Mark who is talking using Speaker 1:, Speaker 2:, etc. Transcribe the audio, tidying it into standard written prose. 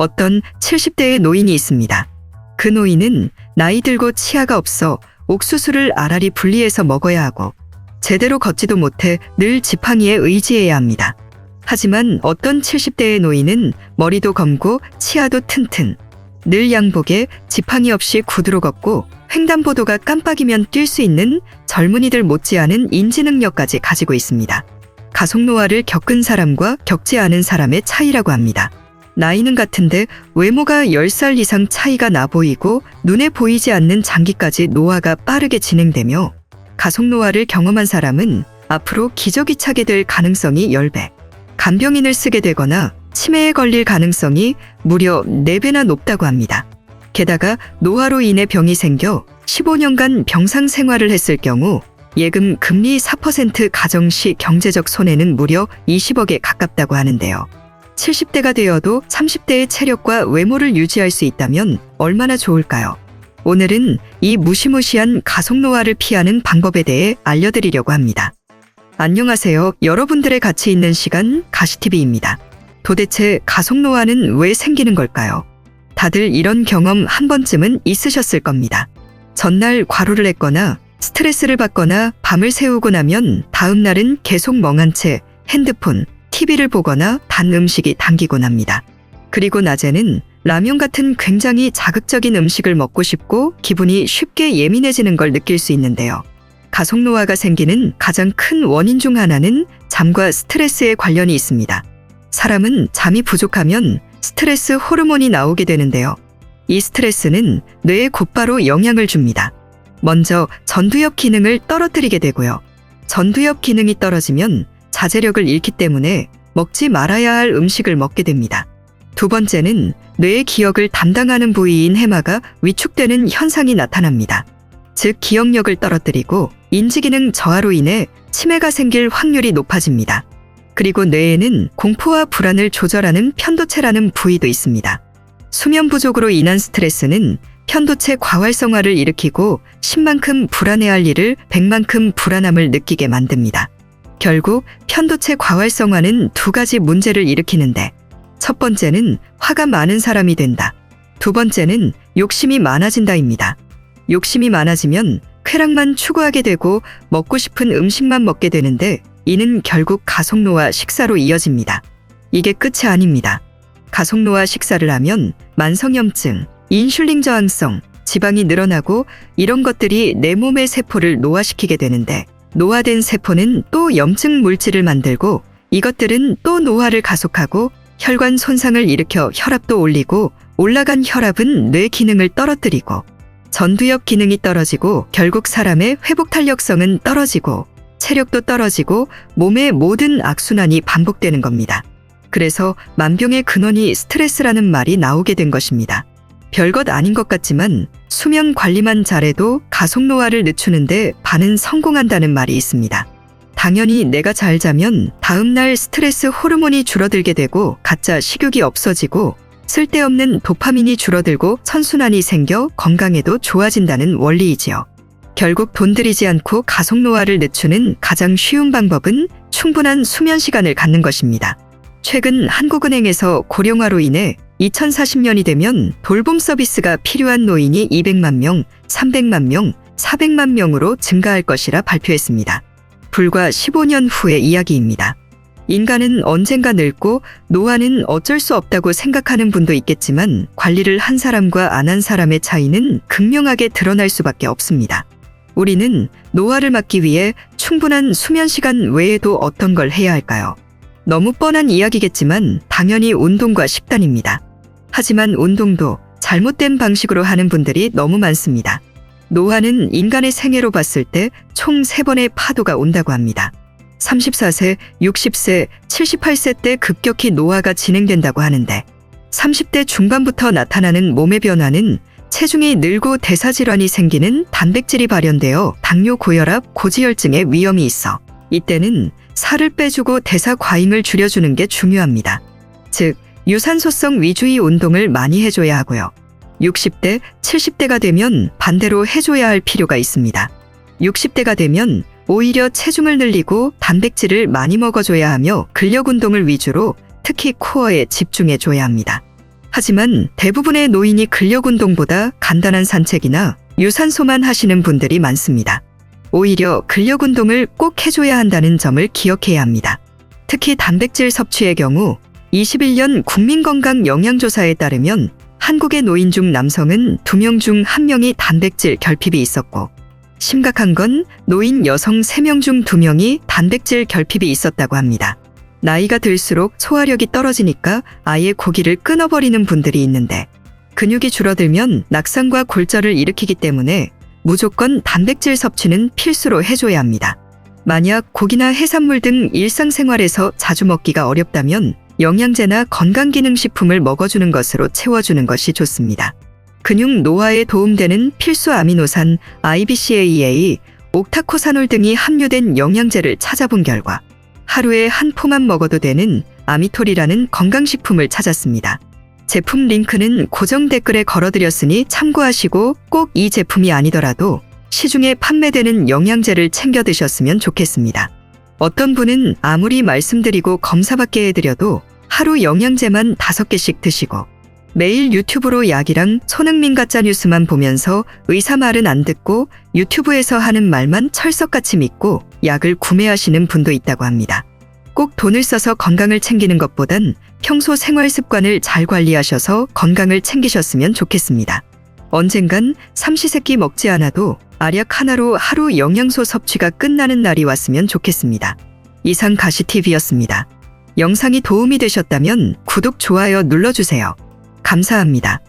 Speaker 1: 어떤 70대의 노인이 있습니다. 그 노인은 나이 들고 치아가 없어 옥수수를 알알이 분리해서 먹어야 하고 제대로 걷지도 못해 늘 지팡이에 의지해야 합니다. 하지만 어떤 70대의 노인은 머리도 검고 치아도 튼튼, 늘 양복에 지팡이 없이 구두로 걷고 횡단보도가 깜빡이면 뛸 수 있는 젊은이들 못지않은 인지 능력까지 가지고 있습니다. 가속노화를 겪은 사람과 겪지 않은 사람의 차이라고 합니다. 나이는 같은데 외모가 10살 이상 차이가 나 보이고 눈에 보이지 않는 장기까지 노화가 빠르게 진행되며 가속노화를 경험한 사람은 앞으로 기저귀 차게 될 가능성이 10배, 간병인을 쓰게 되거나 치매에 걸릴 가능성이 무려 4배나 높다고 합니다. 게다가 노화로 인해 병이 생겨 15년간 병상 생활을 했을 경우 예금 금리 4% 가정 시 경제적 손해는 무려 20억에 가깝다고 하는데요. 70대가 되어도 30대의 체력과 외모를 유지할 수 있다면 얼마나 좋을까요? 오늘은 이 무시무시한 가속노화를 피하는 방법에 대해 알려드리려고 합니다. 안녕하세요. 여러분들의 가치 있는 시간 가시TV입니다. 도대체 가속노화는 왜 생기는 걸까요? 다들 이런 경험 한 번쯤은 있으셨을 겁니다. 전날 과로를 했거나 스트레스를 받거나 밤을 새우고 나면 다음 날은 계속 멍한 채 핸드폰, TV를 보거나 단 음식이 당기곤 합니다. 그리고 낮에는 라면 같은 굉장히 자극적인 음식을 먹고 싶고 기분이 쉽게 예민해지는 걸 느낄 수 있는데요. 가속노화가 생기는 가장 큰 원인 중 하나는 잠과 스트레스에 관련이 있습니다. 사람은 잠이 부족하면 스트레스 호르몬이 나오게 되는데요. 이 스트레스는 뇌에 곧바로 영향을 줍니다. 먼저 전두엽 기능을 떨어뜨리게 되고요. 전두엽 기능이 떨어지면 자제력을 잃기 때문에 먹지 말아야 할 음식을 먹게 됩니다. 두 번째는 뇌의 기억을 담당하는 부위인 해마가 위축되는 현상이 나타납니다. 즉 기억력을 떨어뜨리고 인지기능 저하로 인해 치매가 생길 확률이 높아집니다. 그리고 뇌에는 공포와 불안을 조절하는 편도체라는 부위도 있습니다. 수면 부족으로 인한 스트레스는 편도체 과활성화를 일으키고 10만큼 불안해할 일을 100만큼 불안함을 느끼게 만듭니다. 결국 편도체 과활성화는 두 가지 문제를 일으키는데 첫 번째는 화가 많은 사람이 된다. 두 번째는 욕심이 많아진다입니다. 욕심이 많아지면 쾌락만 추구하게 되고 먹고 싶은 음식만 먹게 되는데 이는 결국 가속노화 식사로 이어집니다. 이게 끝이 아닙니다. 가속노화 식사를 하면 만성염증, 인슐린 저항성, 지방이 늘어나고 이런 것들이 내 몸의 세포를 노화시키게 되는데 노화된 세포는 또 염증 물질을 만들고 이것들은 또 노화를 가속하고 혈관 손상을 일으켜 혈압도 올리고 올라간 혈압은 뇌 기능을 떨어뜨리고 전두엽 기능이 떨어지고 결국 사람의 회복 탄력성은 떨어지고 체력도 떨어지고 몸의 모든 악순환이 반복되는 겁니다. 그래서 만병의 근원이 스트레스라는 말이 나오게 된 것입니다. 별것 아닌 것 같지만 수면 관리만 잘해도 가속노화를 늦추는데 반은 성공한다는 말이 있습니다. 당연히 내가 잘 자면 다음날 스트레스 호르몬이 줄어들게 되고 가짜 식욕이 없어지고 쓸데없는 도파민이 줄어들고 선순환이 생겨 건강에도 좋아진다는 원리이지요. 결국 돈 들이지 않고 가속노화를 늦추는 가장 쉬운 방법은 충분한 수면 시간을 갖는 것입니다. 최근 한국은행에서 고령화로 인해 2040년이 되면 돌봄 서비스가 필요한 노인이 200만 명, 300만 명, 400만 명으로 증가할 것이라 발표했습니다. 불과 15년 후의 이야기입니다. 인간은 언젠가 늙고 노화는 어쩔 수 없다고 생각하는 분도 있겠지만 관리를 한 사람과 안 한 사람의 차이는 극명하게 드러날 수밖에 없습니다. 우리는 노화를 막기 위해 충분한 수면 시간 외에도 어떤 걸 해야 할까요? 너무 뻔한 이야기겠지만 당연히 운동과 식단입니다. 하지만 운동도 잘못된 방식으로 하는 분들이 너무 많습니다. 노화는 인간의 생애로 봤을 때 총 3번의 파도가 온다고 합니다. 34세, 60세, 78세 때 급격히 노화가 진행된다고 하는데 30대 중반부터 나타나는 몸의 변화는 체중이 늘고 대사질환이 생기는 단백질이 발현되어 당뇨, 고혈압, 고지혈증의 위험이 있어 이때는 살을 빼주고 대사 과잉을 줄여주는 게 중요합니다. 즉, 유산소성 위주의 운동을 많이 해줘야 하고요. 60대, 70대가 되면 반대로 해줘야 할 필요가 있습니다. 60대가 되면 오히려 체중을 늘리고 단백질을 많이 먹어줘야 하며 근력 운동을 위주로 특히 코어에 집중해줘야 합니다. 하지만 대부분의 노인이 근력 운동보다 간단한 산책이나 유산소만 하시는 분들이 많습니다. 오히려 근력 운동을 꼭 해줘야 한다는 점을 기억해야 합니다. 특히 단백질 섭취의 경우 21년 국민건강영양조사에 따르면 한국의 노인 중 남성은 2명 중 1명이 단백질 결핍이 있었고, 심각한 건 노인 여성 3명 중 2명이 단백질 결핍이 있었다고 합니다. 나이가 들수록 소화력이 떨어지니까 아예 고기를 끊어버리는 분들이 있는데, 근육이 줄어들면 낙상과 골절을 일으키기 때문에 무조건 단백질 섭취는 필수로 해줘야 합니다. 만약 고기나 해산물 등 일상생활에서 자주 먹기가 어렵다면 영양제나 건강기능식품을 먹어주는 것으로 채워주는 것이 좋습니다. 근육 노화에 도움되는 필수 아미노산 IBCAA, 옥타코사놀 등이 함유된 영양제를 찾아본 결과 하루에 한 포만 먹어도 되는 아미톨이라는 건강식품을 찾았습니다. 제품 링크는 고정 댓글에 걸어드렸으니 참고하시고 꼭 이 제품이 아니더라도 시중에 판매되는 영양제를 챙겨 드셨으면 좋겠습니다. 어떤 분은 아무리 말씀드리고 검사받게 해드려도 하루 영양제만 5개씩 드시고 매일 유튜브로 약이랑 손흥민 가짜 뉴스만 보면서 의사 말은 안 듣고 유튜브에서 하는 말만 철석같이 믿고 약을 구매하시는 분도 있다고 합니다. 꼭 돈을 써서 건강을 챙기는 것보단 평소 생활 습관을 잘 관리하셔서 건강을 챙기셨으면 좋겠습니다. 언젠간 삼시세끼 먹지 않아도 알약 하나로 하루 영양소 섭취가 끝나는 날이 왔으면 좋겠습니다. 이상 가시TV였습니다. 영상이 도움이 되셨다면 구독, 좋아요 눌러주세요. 감사합니다.